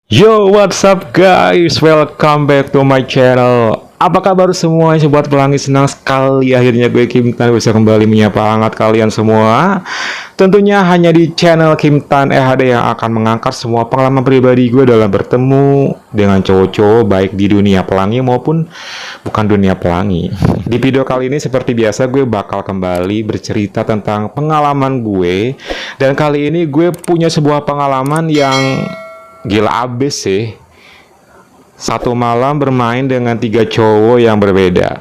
Yo, what's up guys? Welcome back to my channel. Apa kabar semua sobat pelangi? Senang sekali akhirnya gue Kim Tan bisa kembali menyapa hangat kalian semua. Tentunya hanya di channel Kim Tan EHD yang akan mengangkat semua pengalaman pribadi gue dalam bertemu dengan cowok-cowok baik di dunia pelangi maupun bukan dunia pelangi. Di video kali ini seperti biasa gue bakal kembali bercerita tentang pengalaman gue. Dan kali ini gue punya sebuah pengalaman yang gila abis sih. Satu malam bermain dengan 3 cowok yang berbeda.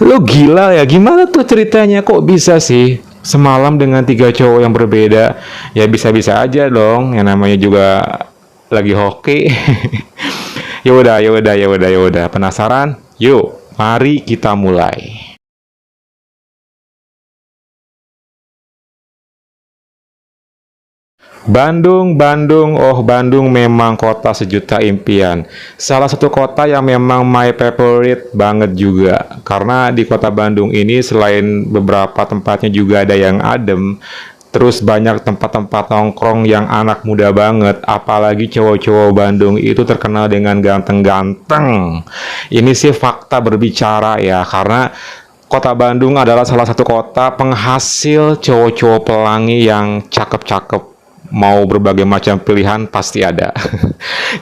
Lu gila ya, gimana tuh ceritanya, kok bisa sih semalam dengan 3 cowok yang berbeda? Ya bisa-bisa aja dong, yang namanya juga lagi hoki. Ya udah. Penasaran? Yuk, mari kita mulai. Bandung, oh Bandung memang kota sejuta impian. Salah satu kota yang memang my favorite banget juga. Karena di kota Bandung ini selain beberapa tempatnya juga ada yang adem, terus banyak tempat-tempat nongkrong yang anak muda banget. Apalagi cowok-cowok Bandung itu terkenal dengan ganteng-ganteng. Ini sih fakta berbicara ya, karena Kota Bandung adalah salah satu kota penghasil cowok-cowok pelangi yang cakep-cakep. Mau berbagai macam pilihan pasti ada.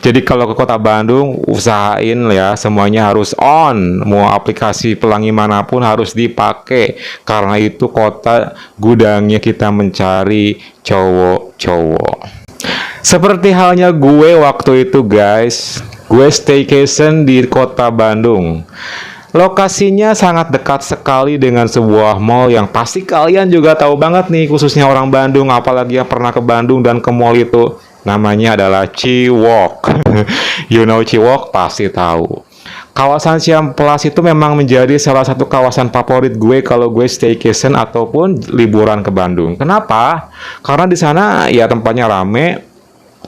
Jadi kalau ke kota Bandung, usahain ya semuanya harus on. Mau aplikasi pelangi manapun harus dipakai. Karena itu kota gudangnya kita mencari cowok-cowok. Seperti halnya gue waktu itu guys, gue staycation di kota Bandung. Lokasinya sangat dekat sekali dengan sebuah mall yang pasti kalian juga tahu banget nih, khususnya orang Bandung, apalagi yang pernah ke Bandung dan ke mall itu. Namanya adalah Ciwok. You know Ciwok? Pasti tahu. Kawasan Ciamplas itu memang menjadi salah satu kawasan favorit gue kalau gue staycation ataupun liburan ke Bandung. Kenapa? Karena di sana ya tempatnya rame,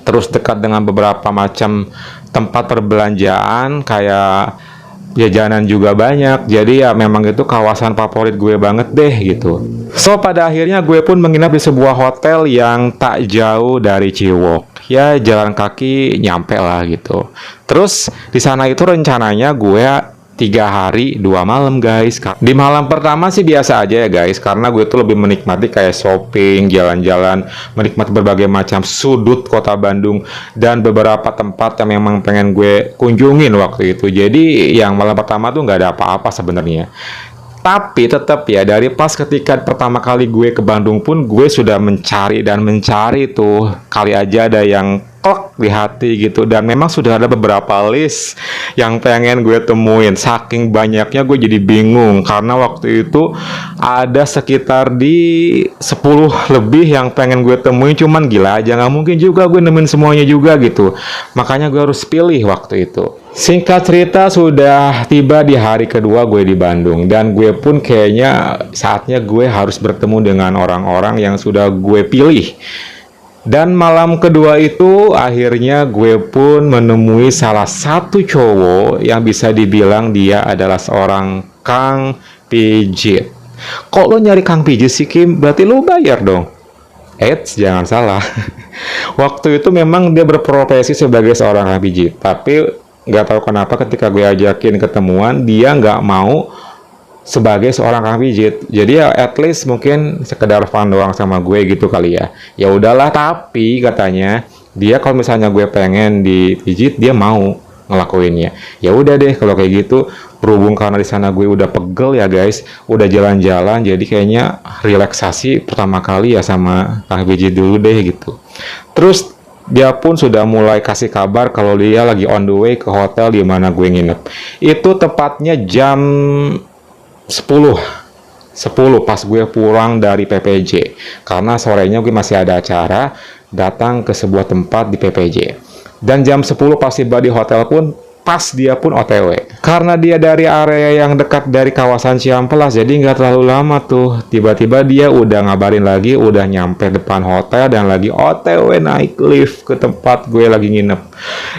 terus dekat dengan beberapa macam tempat perbelanjaan kayak jajanan juga banyak. Jadi ya memang itu kawasan favorit gue banget deh gitu. So pada akhirnya gue pun menginap di sebuah hotel yang tak jauh dari Ciwok. Ya jalan kaki nyampe lah gitu. Terus di sana itu rencananya gue 3 hari 2 malam guys. Di malam pertama sih biasa aja ya guys, karena gue tuh lebih menikmati kayak shopping, jalan-jalan, menikmati berbagai macam sudut kota Bandung dan beberapa tempat yang memang pengen gue kunjungin waktu itu. Jadi yang malam pertama tuh nggak ada apa-apa sebenarnya. Tapi tetap ya, dari pas ketika pertama kali gue ke Bandung pun gue sudah mencari dan mencari tuh, kali aja ada yang klek di hati gitu. Dan memang sudah ada beberapa list yang pengen gue temuin. Saking banyaknya gue jadi bingung, karena waktu itu ada sekitar di 10 lebih yang pengen gue temuin. Cuman gila aja, nggak mungkin juga gue nemuin semuanya juga gitu. Makanya gue harus pilih waktu itu. Singkat cerita, sudah tiba di hari kedua gue di Bandung. Dan gue pun kayaknya saatnya gue harus bertemu dengan orang-orang yang sudah gue pilih. Dan malam kedua itu akhirnya gue pun menemui salah satu cowok yang bisa dibilang dia adalah seorang Kang Pijit. Kok lo nyari Kang Pijit sih Kim? Berarti lo bayar dong. Eits, jangan salah. Waktu itu memang dia berprofesi sebagai seorang Kang Pijit. Tapi nggak tahu kenapa ketika gue ajakin ketemuan, dia nggak mau sebagai seorang kang pijit. Jadi ya at least mungkin sekedar fun doang sama gue gitu kali ya. Ya udahlah, tapi katanya dia kalau misalnya gue pengen dipijit, dia mau ngelakuinnya. Ya udah deh kalau kayak gitu. Berhubung karena di sana gue udah pegel ya guys, udah jalan-jalan, jadi kayaknya relaksasi pertama kali ya sama kang pijit dulu deh gitu. Terus dia pun sudah mulai kasih kabar kalau dia lagi on the way ke hotel di mana gue nginep. Itu tepatnya jam 10 pas gue pulang dari PPJ. Karena sorenya gue masih ada acara datang ke sebuah tempat di PPJ. Dan jam 10 pas tiba di hotel pun pas dia pun OTW. Karena dia dari area yang dekat dari kawasan Ciamplas, jadi nggak terlalu lama tuh. Tiba-tiba dia udah ngabarin lagi, udah nyampe depan hotel dan lagi OTW naik lift ke tempat gue lagi nginep.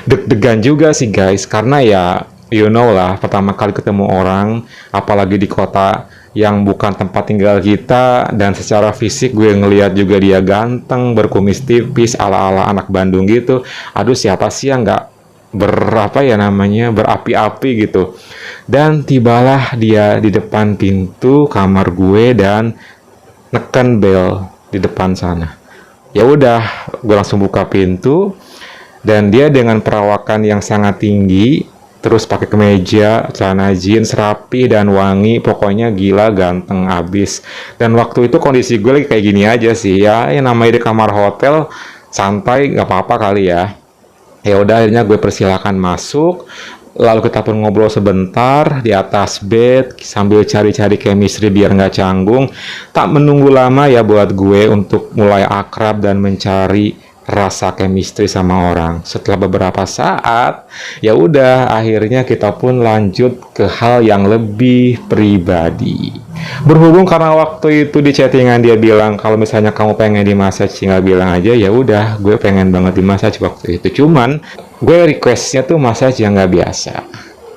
Deg-degan juga sih guys, karena ya you know lah, pertama kali ketemu orang, apalagi di kota yang bukan tempat tinggal kita, dan secara fisik gue ngelihat juga dia ganteng, berkumis tipis, ala-ala anak Bandung gitu. Aduh, siapa sih yang nggak berapa ya namanya, berapi-api gitu. Dan tibalah dia di depan pintu kamar gue dan neken bel di depan sana. Ya udah, gue langsung buka pintu, dan dia dengan perawakan yang sangat tinggi, terus pakai kemeja, celana jeans rapi dan wangi, pokoknya gila ganteng abis. Dan waktu itu kondisi gue lagi kayak gini aja sih, ya yang namanya di kamar hotel, santai nggak apa-apa kali ya. Ya udah, akhirnya gue persilakan masuk. Lalu kita pun ngobrol sebentar di atas bed sambil cari-cari chemistry biar nggak canggung. Tak menunggu lama ya buat gue untuk mulai akrab dan mencari rasa chemistry sama orang. Setelah beberapa saat, ya udah akhirnya kita pun lanjut ke hal yang lebih pribadi. Berhubung karena waktu itu di chattingan dia bilang kalau misalnya kamu pengen di massage, tinggal bilang aja. Ya udah, gue pengen banget di massage waktu itu. Cuman gue requestnya tuh massage yang nggak biasa.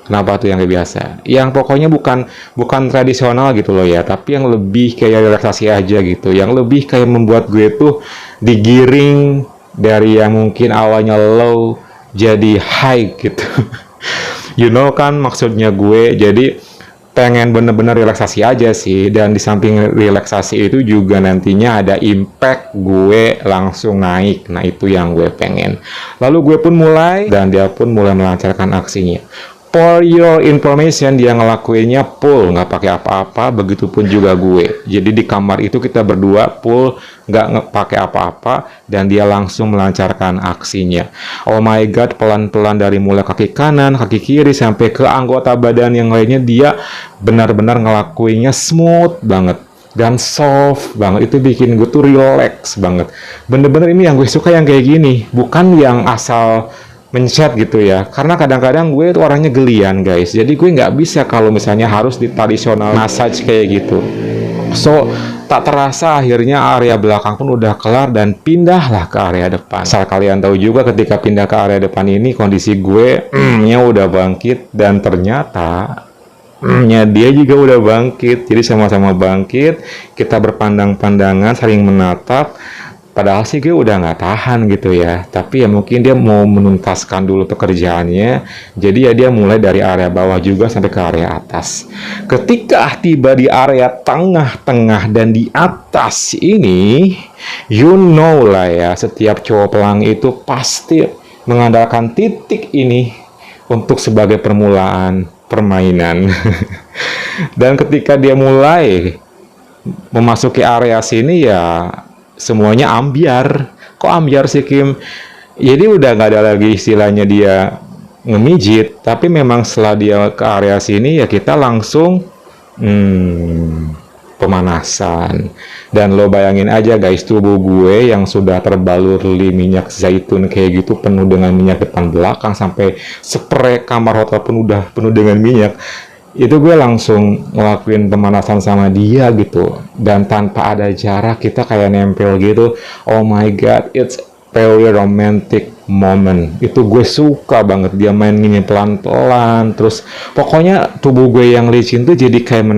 Kenapa tuh yang nggak biasa? Yang pokoknya bukan tradisional gitu loh ya, tapi yang lebih kayak relaksasi aja gitu. Yang lebih kayak membuat gue tuh digiring dari yang mungkin awalnya low jadi high gitu. You know kan maksudnya gue. Jadi pengen bener-bener relaksasi aja sih, dan di samping relaksasi itu juga nantinya ada impact gue langsung naik. Nah itu yang gue pengen. Lalu gue pun mulai, dan dia pun mulai melancarkan aksinya. For your information, dia ngelakuinnya full, nggak pakai apa-apa, begitupun juga gue. Jadi di kamar itu kita berdua full, nggak pakai apa-apa, dan dia langsung melancarkan aksinya. Oh my god, pelan-pelan dari mulai kaki kanan, kaki kiri, sampai ke anggota badan yang lainnya, dia benar-benar ngelakuinnya smooth banget dan soft banget. Itu bikin gue tuh relax banget. Bener-bener ini yang gue suka, yang kayak gini, bukan yang asal mencet gitu ya, karena kadang-kadang gue tuh orangnya gelian guys, jadi gue nggak bisa kalau misalnya harus di tradisional massage kayak gitu. So tak terasa akhirnya area belakang pun udah kelar, dan pindahlah ke area depan. Asal kalian tahu juga, ketika pindah ke area depan ini kondisi gue nya udah bangkit, dan ternyata dia juga udah bangkit. Jadi sama-sama bangkit, kita berpandang-pandangan, saling menatap. Padahal sih gue udah nggak tahan gitu ya, tapi ya mungkin dia mau menuntaskan dulu pekerjaannya, jadi ya dia mulai dari area bawah juga sampai ke area atas. Ketika tiba di area tengah-tengah dan di atas ini, you know lah ya, setiap cowok pelangi itu pasti mengandalkan titik ini untuk sebagai permulaan permainan. Dan ketika dia mulai memasuki area sini, ya semuanya ambiar. Kok ambiar sih Kim? Jadi udah nggak ada lagi istilahnya dia ngemijit, tapi memang setelah dia ke area sini ya kita langsung pemanasan. Dan lo bayangin aja guys, tubuh gue yang sudah terbaluri minyak zaitun kayak gitu, penuh dengan minyak depan belakang, sampai spray kamar hotel pun udah penuh dengan minyak. Itu gue langsung ngelakuin pemanasan sama dia gitu, dan tanpa ada jarak kita kayak nempel gitu. Oh my god, it's very romantic moment. Itu gue suka banget, dia main gini pelan-pelan, terus pokoknya tubuh gue yang licin tuh jadi kayak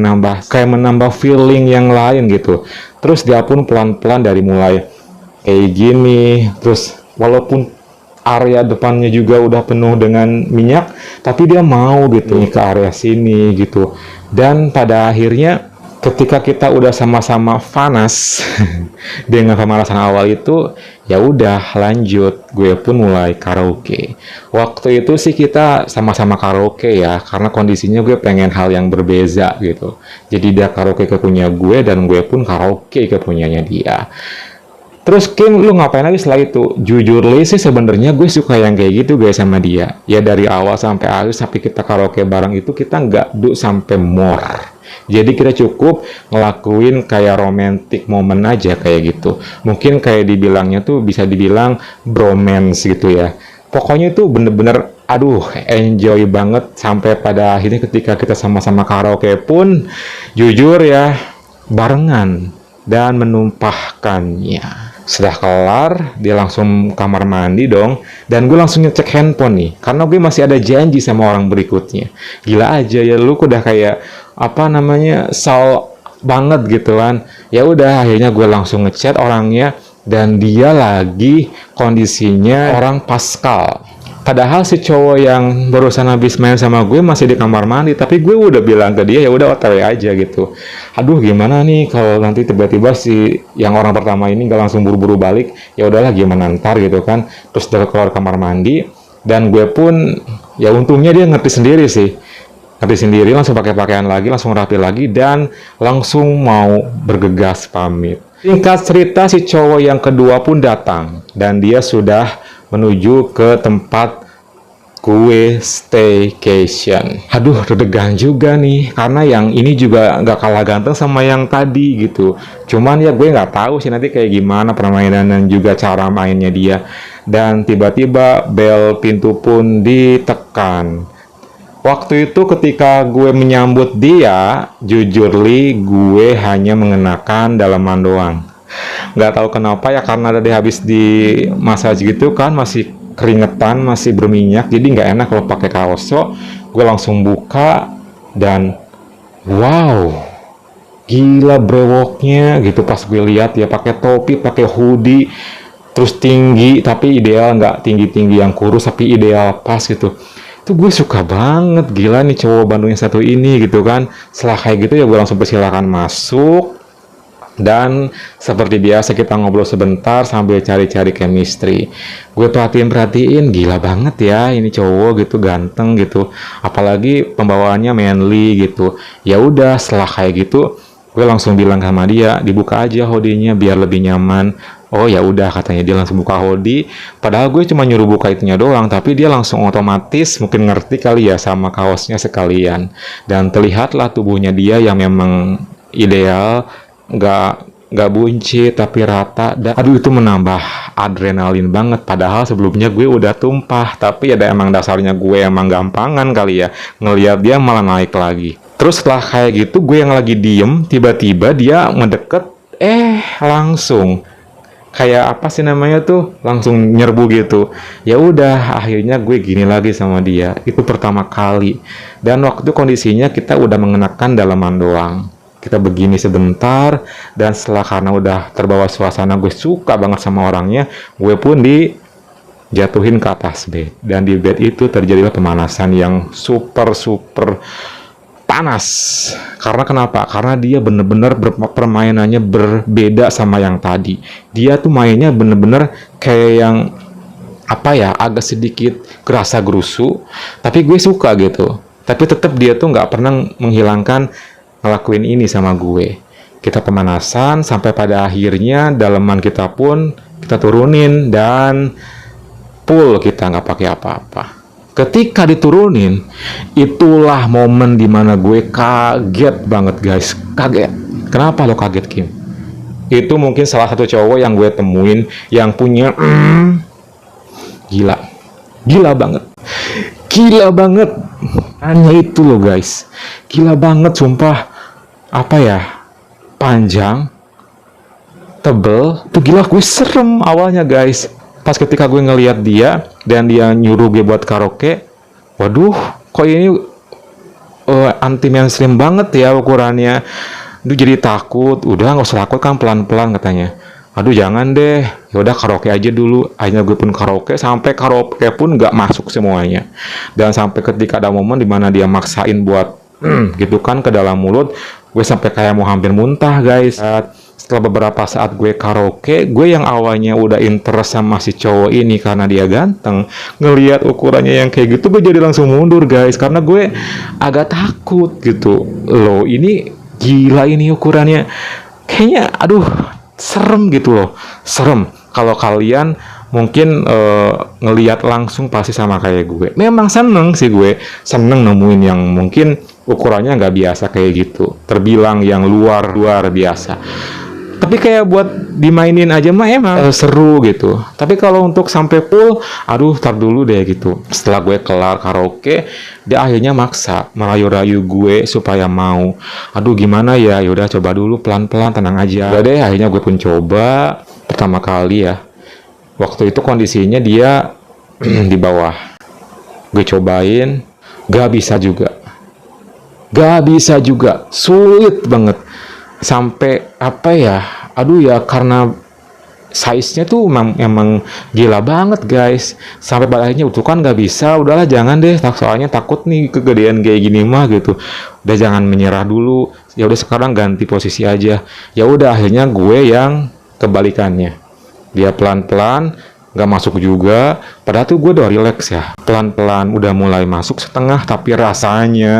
menambah feeling yang lain gitu. Terus dia pun pelan-pelan dari mulai kayak gini, terus walaupun area depannya juga udah penuh dengan minyak, tapi dia mau gitu ke area sini gitu. Dan pada akhirnya ketika kita udah sama-sama panas dengan pemanasan awal itu, ya udah lanjut, gue pun mulai karaoke. Waktu itu sih kita sama-sama karaoke ya, karena kondisinya gue pengen hal yang berbeda gitu. Jadi dia karaoke ke punya gue, dan gue pun karaoke ke punyanya dia. Terus Kim, lu ngapain lagi setelah itu? Jujur sih sebenarnya gue suka yang kayak gitu guys sama dia. Ya dari awal sampai akhir, sampai kita karaoke bareng itu kita nggak do sampai more. Jadi kita cukup ngelakuin kayak romantic moment aja kayak gitu. Mungkin kayak dibilangnya tuh bisa dibilang bromance gitu ya. Pokoknya itu bener-bener aduh enjoy banget, sampai pada akhirnya ketika kita sama-sama karaoke pun jujur ya barengan dan menumpahkannya. Sudah kelar, dia langsung kamar mandi dong, dan gue langsung ngecek handphone nih, karena gue masih ada janji sama orang berikutnya. Gila aja ya, lu udah kayak apa namanya, banget gitu kan. Ya udah, akhirnya gue langsung ngechat orangnya, dan dia lagi kondisinya orang Pascal. Padahal si cowok yang barusan habis main sama gue masih di kamar mandi, tapi gue udah bilang ke dia ya udah OTW aja gitu. Aduh, gimana nih kalau nanti tiba-tiba si yang orang pertama ini nggak langsung buru-buru balik, ya udahlah gimana ntar gitu kan. Terus dia keluar kamar mandi, dan gue pun ya untungnya dia ngerti sendiri sih. Ngerti sendiri, langsung pakai pakaian lagi, langsung rapi lagi, dan langsung mau bergegas pamit. Singkat cerita, si cowok yang kedua pun datang, dan dia sudah menuju ke tempat gue staycation. Aduh, deg-degan juga nih, karena yang ini juga nggak kalah ganteng sama yang tadi gitu. Cuman ya gue nggak tahu sih nanti kayak gimana permainan dan juga cara mainnya dia. Dan tiba-tiba bel pintu pun ditekan. Waktu itu ketika gue menyambut dia, jujur li, gue hanya mengenakan dalaman doang. Nggak tahu kenapa ya, karena tadi habis di massage gitu kan, masih keringetan, masih berminyak, jadi nggak enak kalau pakai kaos. So, gue langsung buka, dan wow, gila brewoknya gitu. Pas gue lihat ya, pakai topi, pakai hoodie, terus tinggi, tapi ideal, nggak tinggi-tinggi yang kurus, tapi ideal pas gitu. Itu gue suka banget, gila nih cowok Bandung yang satu ini gitu kan. Setelah kayak gitu ya gue langsung persilakan masuk, dan seperti biasa kita ngobrol sebentar sambil cari-cari chemistry. Gue perhatiin, gila banget ya ini cowok gitu, ganteng gitu, apalagi pembawaannya manly gitu. Ya udah, setelah kayak gitu gue langsung bilang sama dia, dibuka aja hoodie-nya biar lebih nyaman. Oh ya udah, katanya dia langsung buka hoodie. Padahal gue cuma nyuruh buka itunya doang, tapi dia langsung otomatis mungkin ngerti kali ya sama kaosnya sekalian. Dan terlihatlah tubuhnya dia yang memang ideal, nggak buncit tapi rata. Dan aduh, itu menambah adrenalin banget. Padahal sebelumnya gue udah tumpah, tapi ada emang dasarnya gue emang gampangan kali ya, ngelihat dia malah naik lagi. Terus setelah kayak gitu, gue yang lagi diem, tiba-tiba dia ngedeket, langsung kayak apa sih namanya tuh, langsung nyerbu gitu. Ya udah, akhirnya gue gini lagi sama dia. Itu pertama kali, dan waktu itu kondisinya kita udah mengenakan dalaman doang. Kita begini sebentar, dan setelah karena udah terbawa suasana, gue suka banget sama orangnya, gue pun dijatuhin ke atas bed. Dan di bed itu terjadilah pemanasan yang super panas. Karena kenapa? Karena dia bener-bener permainannya berbeda sama yang tadi. Dia tuh mainnya bener-bener kayak yang apa ya, agak sedikit gerasa gerusu, tapi gue suka gitu. Tapi tetap dia tuh nggak pernah menghilangkan ngelakuin ini sama gue. Kita pemanasan sampai pada akhirnya daleman kita pun kita turunin, dan full kita nggak pakai apa-apa. Ketika diturunin, itulah momen dimana gue kaget banget guys. Kaget. Kenapa lo kaget, Kim? Itu mungkin salah satu cowok yang gue temuin yang punya gila banget. Gila banget. Hanya itu loh guys. Gila banget sumpah. Apa ya? Panjang, tebel. Tuh gila, gue serem awalnya guys. Pas ketika gue ngelihat dia dan dia nyuruh gue buat karaoke, waduh, kok ini anti mainstream banget ya ukurannya. Duh, jadi takut. Udah nggak usah takut kan, pelan-pelan katanya. Aduh jangan deh, yaudah karaoke aja dulu. Akhirnya gue pun karaoke, sampai karaoke pun nggak masuk semuanya. Dan sampai ketika ada momen dimana dia maksain buat gitu kan ke dalam mulut, gue sampai kayak mau hampir muntah guys. Setelah beberapa saat gue karaoke, gue yang awalnya udah interest sama si cowok ini karena dia ganteng, ngelihat ukurannya yang kayak gitu, gue jadi langsung mundur guys, karena gue agak takut gitu loh. Ini gila, ini ukurannya kayaknya aduh serem gitu loh, serem. Kalau kalian mungkin ngelihat langsung pasti sama kayak gue. Memang seneng sih, gue seneng nemuin yang mungkin ukurannya nggak biasa kayak gitu, terbilang yang luar biasa. Tapi kayak buat dimainin aja mah emang seru gitu. Tapi kalau untuk sampai full, aduh tar dulu deh gitu. Setelah gue kelar karaoke, dia akhirnya maksa merayu-rayu gue supaya mau. Aduh gimana ya, yaudah coba dulu pelan-pelan, tenang aja. Udah deh, akhirnya gue pun coba pertama kali ya. Waktu itu kondisinya dia di bawah. Gue cobain, gak bisa juga. Gak bisa juga, sulit banget. Sampai apa ya, aduh ya, karena size-nya tuh emang gila banget guys. Sampai pada akhirnya tuh kan gak bisa, udahlah jangan deh, soalnya takut nih kegedean kayak gini mah gitu. Udah jangan menyerah dulu. Ya udah sekarang ganti posisi aja. Ya udah akhirnya gue yang kebalikannya. Dia pelan-pelan nggak masuk juga, padahal tuh gue udah relax ya, pelan-pelan udah mulai masuk setengah, tapi rasanya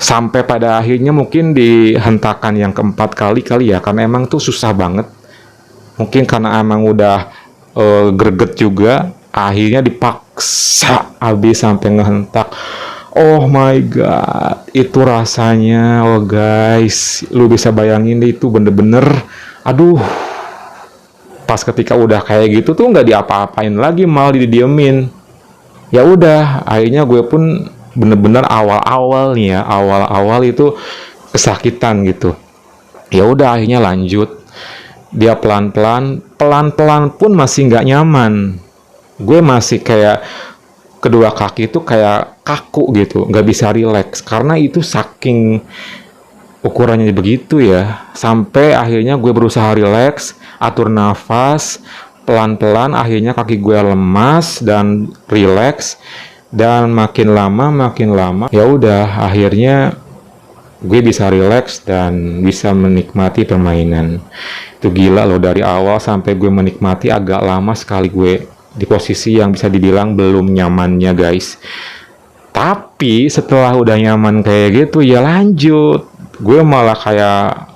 sampai pada akhirnya mungkin di hentakan yang keempat kali ya, karena emang tuh susah banget, mungkin karena emang udah greget juga, akhirnya dipaksa habis sampai ngehentak. Oh my god, itu rasanya, oh guys, lu bisa bayangin deh, itu bener-bener, aduh. Pas ketika udah kayak gitu tuh nggak diapa-apain lagi, malah didiemin. Ya udah, akhirnya gue pun bener-bener awal-awal nih ya, awal-awal itu kesakitan gitu. Ya udah akhirnya lanjut. Dia pelan-pelan pun masih nggak nyaman. Gue masih kayak kedua kaki itu kayak kaku gitu, nggak bisa rileks karena itu saking ukurannya begitu ya. Sampai akhirnya gue berusaha rileks, atur nafas, pelan-pelan akhirnya kaki gue lemas dan rileks, dan makin lama ya udah akhirnya gue bisa rileks dan bisa menikmati permainan. Itu gila loh, dari awal sampai gue menikmati agak lama sekali gue di posisi yang bisa dibilang belum nyamannya guys. Tapi setelah udah nyaman kayak gitu ya lanjut, gue malah kayak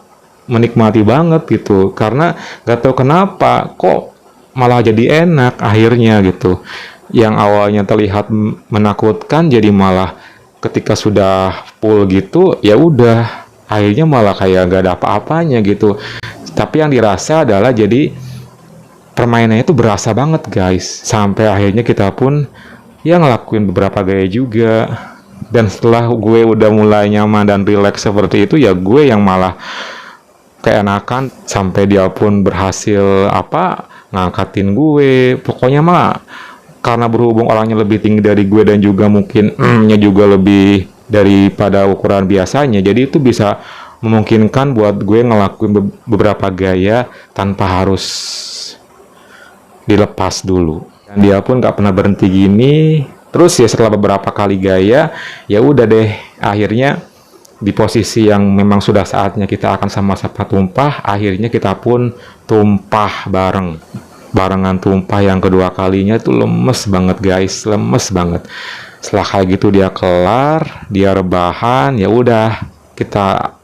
menikmati banget gitu, karena gak tahu kenapa kok malah jadi enak akhirnya gitu. Yang awalnya terlihat menakutkan jadi malah ketika sudah full gitu ya udah akhirnya malah kayak gak ada apa-apanya gitu. Tapi yang dirasa adalah jadi permainannya itu berasa banget guys, sampai akhirnya kita pun ya ngelakuin beberapa gaya juga. Dan setelah gue udah mulai nyaman dan rileks seperti itu ya gue yang malah keenakan, sampai dia pun berhasil ngangkatin gue. Pokoknya mah karena berhubung orangnya lebih tinggi dari gue dan juga mungkin nya juga lebih daripada ukuran biasanya, jadi itu bisa memungkinkan buat gue ngelakuin beberapa gaya tanpa harus dilepas dulu. Dan dia pun gak pernah berhenti gini. Terus ya setelah beberapa kali gaya ya udah deh akhirnya di posisi yang memang sudah saatnya kita akan sama-sama tumpah, akhirnya kita pun tumpah barengan tumpah yang kedua kalinya itu lemes banget guys, lemes banget. Setelah kayak gitu dia kelar, dia rebahan, ya udah kita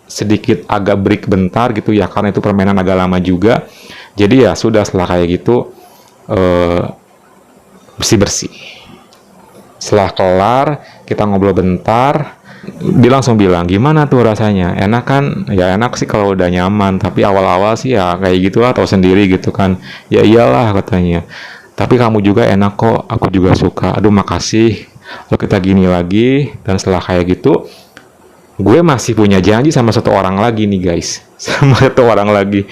sedikit agak break bentar gitu ya, karena itu permainan agak lama juga. Jadi ya sudah, setelah kayak gitu bersih-bersih. Setelah kelar kita ngobrol bentar, dia langsung bilang, gimana tuh rasanya? Enak kan? Ya enak sih kalau udah nyaman, tapi awal-awal sih ya kayak gitulah, tahu sendiri gitu kan. Ya iyalah katanya. Tapi kamu juga enak kok, aku juga suka. Aduh makasih. Lalu kita gini lagi, dan setelah kayak gitu, gue masih punya janji sama satu orang lagi nih guys. Sama satu orang lagi.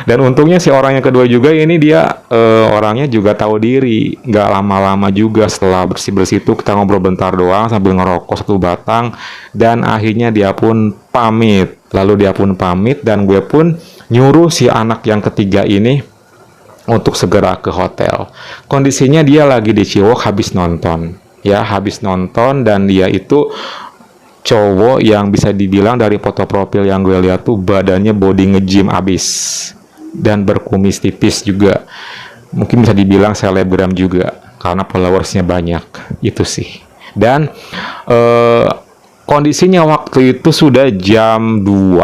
Dan untungnya si orang yang kedua juga ini dia orangnya juga tahu diri. Nggak lama-lama juga, setelah bersih-bersih itu kita ngobrol bentar doang sambil ngerokok satu batang. Dan akhirnya dia pun pamit. Lalu dia pun pamit dan gue pun nyuruh si anak yang ketiga ini untuk segera ke hotel. Kondisinya dia lagi di Ciwok habis nonton. Ya, habis nonton, dan dia itu cowok yang bisa dibilang dari foto profil yang gue lihat tuh badannya body nge-gym abis dan berkumis tipis juga, mungkin bisa dibilang selebgram juga karena followersnya banyak itu sih. Dan kondisinya waktu itu sudah jam 2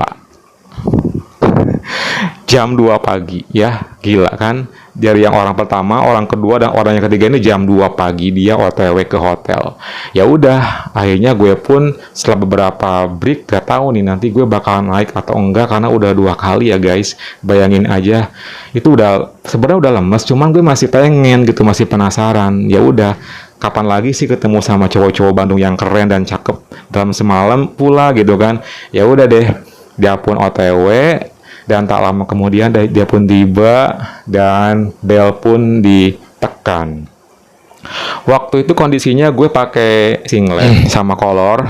pagi ya, gila kan, dari yang orang pertama, orang kedua, dan orang yang ketiga ini jam 2 pagi dia OTW ke hotel. Ya udah, akhirnya gue pun setelah beberapa break, gak tahu nih nanti gue bakalan naik atau enggak, karena udah 2 kali ya guys. Bayangin aja, itu udah sebenarnya udah lemes, cuman gue masih pengen gitu, masih penasaran. Ya udah, kapan lagi sih ketemu sama cowok-cowok Bandung yang keren dan cakep dalam semalam pula gitu kan. Ya udah deh, dia pun OTW. Dan tak lama kemudian dia pun tiba dan bel pun ditekan. Waktu itu kondisinya gue pakai singlet sama kolor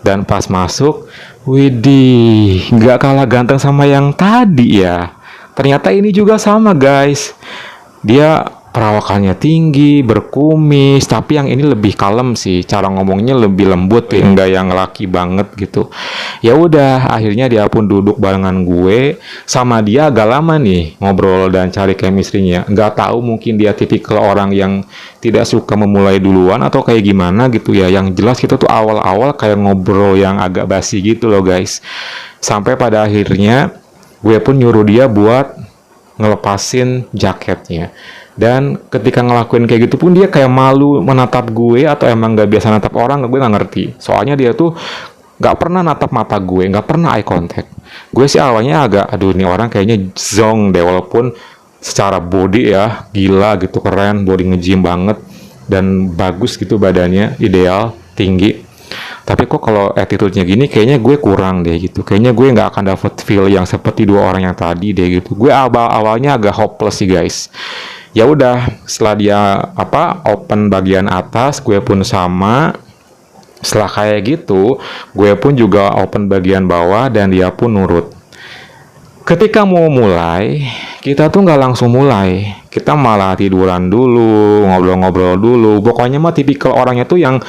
Dan pas masuk, widih, nggak kalah ganteng sama yang tadi ya. Ternyata ini juga sama guys. Dia perawakannya tinggi, berkumis, tapi yang ini lebih kalem sih. Cara ngomongnya lebih lembut ya, enggak yang laki banget gitu. Ya udah, akhirnya dia pun duduk barengan gue. Sama dia agak lama nih ngobrol dan cari chemistry-nya. Nggak tahu mungkin dia tipikal orang yang tidak suka memulai duluan atau kayak gimana gitu ya. Yang jelas kita tuh awal-awal kayak ngobrol yang agak basi gitu loh guys. Sampai pada akhirnya gue pun nyuruh dia buat ngelepasin jaketnya. Dan ketika ngelakuin kayak gitu pun dia kayak malu menatap gue atau emang nggak biasa natap orang, gue nggak ngerti. Soalnya dia tuh nggak pernah natap mata gue, nggak pernah eye contact. Gue sih awalnya agak, aduh ini orang kayaknya zong deh, walaupun secara body ya gila gitu, keren, body nge-gym banget dan bagus gitu badannya, ideal, tinggi. Tapi kok kalau attitude-nya gini kayaknya gue kurang deh gitu. Kayaknya gue nggak akan dapet feel yang seperti dua orang yang tadi deh gitu. Gue awalnya agak hopeless sih guys. Ya udah, setelah dia open bagian atas, gue pun sama. Setelah kayak gitu, gue pun juga open bagian bawah dan dia pun nurut. Ketika mau mulai, kita tuh nggak langsung mulai. Kita malah tiduran dulu, ngobrol-ngobrol dulu. Pokoknya mah tipikal orangnya tuh yang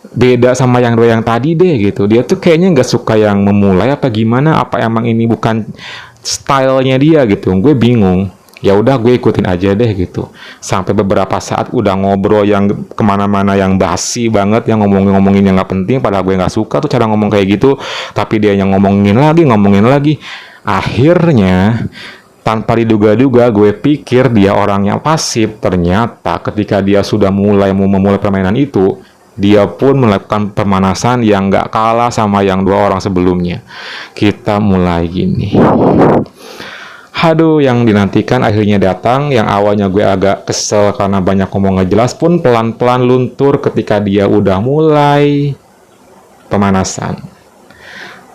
beda sama yang dua yang tadi deh gitu. Dia tuh kayaknya nggak suka yang memulai apa gimana, apa emang ini bukan stylenya dia gitu. Gue bingung. Ya udah gue ikutin aja deh gitu. Sampai beberapa saat udah ngobrol yang kemana-mana yang basi banget, yang ngomongin yang nggak penting, padahal gue nggak suka tuh cara ngomong kayak gitu. Tapi dia yang ngomongin lagi. Akhirnya tanpa diduga-duga gue pikir dia orangnya pasif. Ternyata ketika dia sudah memulai permainan itu, dia pun melakukan pemanasan yang nggak kalah sama yang dua orang sebelumnya. Kita mulai gini. Aduh, yang dinantikan akhirnya datang. Yang awalnya gue agak kesel karena banyak ngomong nggak jelas pun pelan-pelan luntur ketika dia udah mulai pemanasan.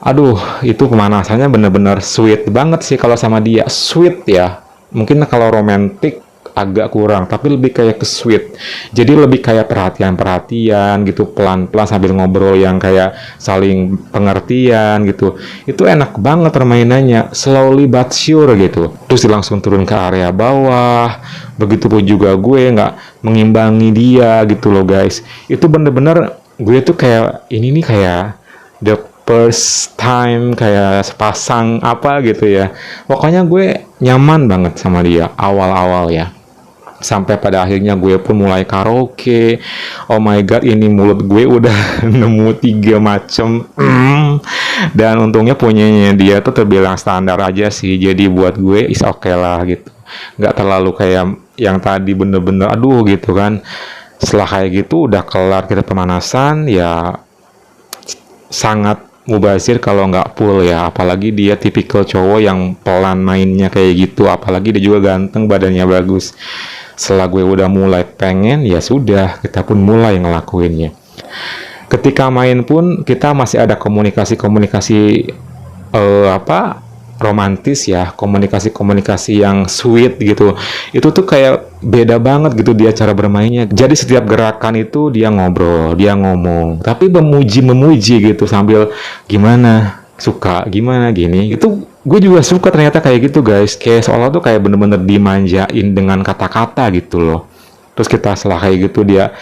Aduh, itu pemanasannya bener-bener sweet banget sih kalau sama dia. Sweet ya. Mungkin kalau romantis agak kurang, tapi lebih kayak ke sweet. Jadi lebih kayak perhatian-perhatian gitu, pelan-pelan sambil ngobrol yang kayak saling pengertian gitu. Itu enak banget permainannya, slowly but sure gitu. Terus langsung turun ke area bawah. Begitupun juga gue nggak mengimbangi dia gitu loh guys. Itu bener-bener gue tuh kayak ini nih kayak the first time, kayak sepasang apa gitu ya. Pokoknya gue nyaman banget sama dia awal-awal ya. Sampai pada akhirnya gue pun mulai karaoke. Oh my god, ini mulut gue udah nemu 3 macem. Dan untungnya punyanya dia tuh terbilang standar aja sih. Jadi buat gue is okay lah gitu. Nggak terlalu kayak yang tadi bener-bener aduh gitu kan. Setelah kayak gitu udah kelar kita pemanasan ya, sangat mubazir kalau nggak full ya. Apalagi dia tipikal cowok yang pelan mainnya kayak gitu. Apalagi dia juga ganteng, badannya bagus. Setelah gue udah mulai pengen, ya sudah, kita pun mulai ngelakuinnya. Ketika main pun kita masih ada komunikasi-komunikasi romantis ya, komunikasi-komunikasi yang sweet gitu. Itu tuh kayak beda banget gitu dia cara bermainnya. Jadi setiap gerakan itu dia ngobrol, dia ngomong, tapi memuji gitu sambil gimana, suka, gimana gini. Itu gue juga suka ternyata kayak gitu guys. Kayak seolah tuh kayak bener-bener dimanjain dengan kata-kata gitu loh. Terus kita setelah kayak gitu dia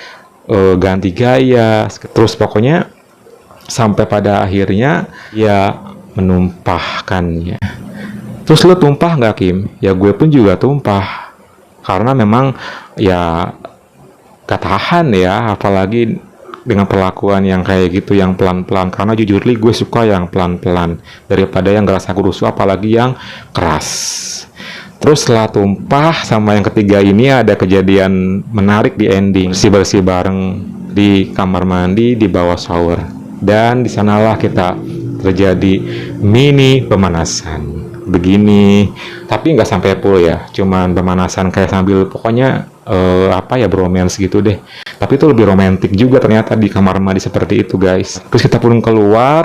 ganti gaya. Terus pokoknya sampai pada akhirnya ya menumpahkannya. Terus lo tumpah nggak Kim? Ya gue pun juga tumpah. Karena memang ya gak tahan ya. Apalagi dengan perlakuan yang kayak gitu, yang pelan-pelan. Karena jujur li gue suka yang pelan-pelan daripada yang ngerasa kurusu, apalagi yang keras. Terus setelah tumpah sama yang ketiga ini ada kejadian menarik di ending. Bersih-bersih bareng di kamar mandi di bawah shower. Dan di sanalah kita terjadi mini pemanasan begini, tapi nggak sampai full ya, cuman pemanasan kayak sambil pokoknya bromance gitu deh. Tapi itu lebih romantis juga ternyata di kamar mandi seperti itu guys. Terus kita pun keluar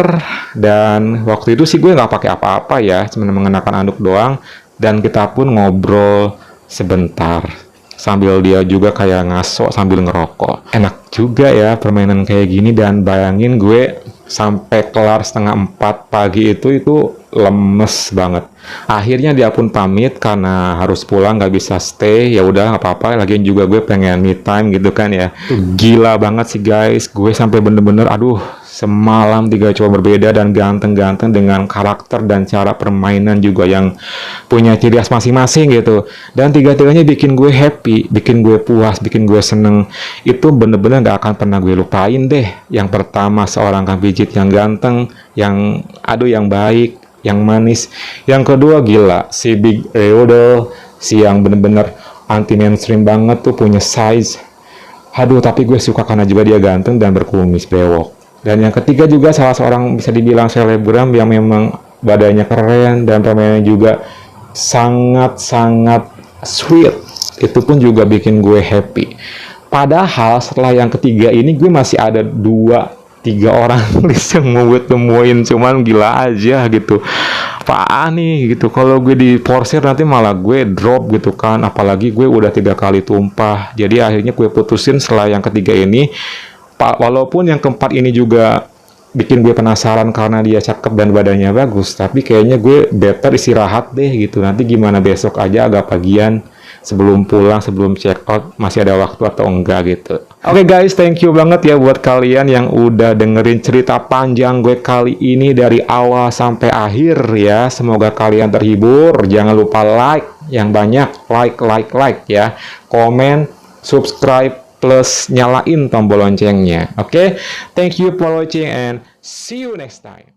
dan waktu itu sih gue nggak pakai apa-apa ya, cuma mengenakan anduk doang. Dan kita pun ngobrol sebentar sambil dia juga kayak ngaso sambil ngerokok. Enak juga ya permainan kayak gini. Dan bayangin gue sampai kelar setengah 4 pagi itu lemes banget. Akhirnya dia pun pamit karena harus pulang, nggak bisa stay. Ya udah nggak apa-apa. Lagian juga gue pengen me time gitu kan ya. Tuh gila banget sih guys. Gue sampai bener-bener aduh, semalam 3 cowok berbeda dan ganteng-ganteng dengan karakter dan cara permainan juga yang punya ciri khas masing-masing gitu. Dan tiga-tiganya bikin gue happy, bikin gue puas, bikin gue seneng. Itu bener-bener gak akan pernah gue lupain deh. Yang pertama seorang kang pijit yang ganteng, yang aduh yang baik, yang manis. Yang kedua gila, si Big Eodel, si yang bener-bener anti mainstream banget tuh, punya size. Aduh, tapi gue suka karena juga dia ganteng dan berkumis brewok. Dan yang ketiga juga salah seorang bisa dibilang selebgram yang memang badannya keren dan permainannya juga sangat-sangat sweet. Itu pun juga bikin gue happy. Padahal setelah yang ketiga ini gue masih ada 2-3 orang list yang mau gue temuin, cuman gila aja gitu. Apaan nih gitu, kalau gue diporsir nanti malah gue drop gitu kan, apalagi gue udah 3 kali tumpah. Jadi akhirnya gue putusin setelah yang ketiga ini. Walaupun yang keempat ini juga bikin gue penasaran karena dia cakep dan badannya bagus, tapi kayaknya gue better istirahat deh gitu. Nanti gimana besok aja agak pagian, sebelum pulang, sebelum check out, masih ada waktu atau enggak gitu. Oke guys, thank you banget ya buat kalian yang udah dengerin cerita panjang gue kali ini dari awal sampai akhir ya. Semoga kalian terhibur. Jangan lupa like yang banyak, like ya. Komen, subscribe, plus nyalain tombol loncengnya. Oke, thank you for watching and see you next time.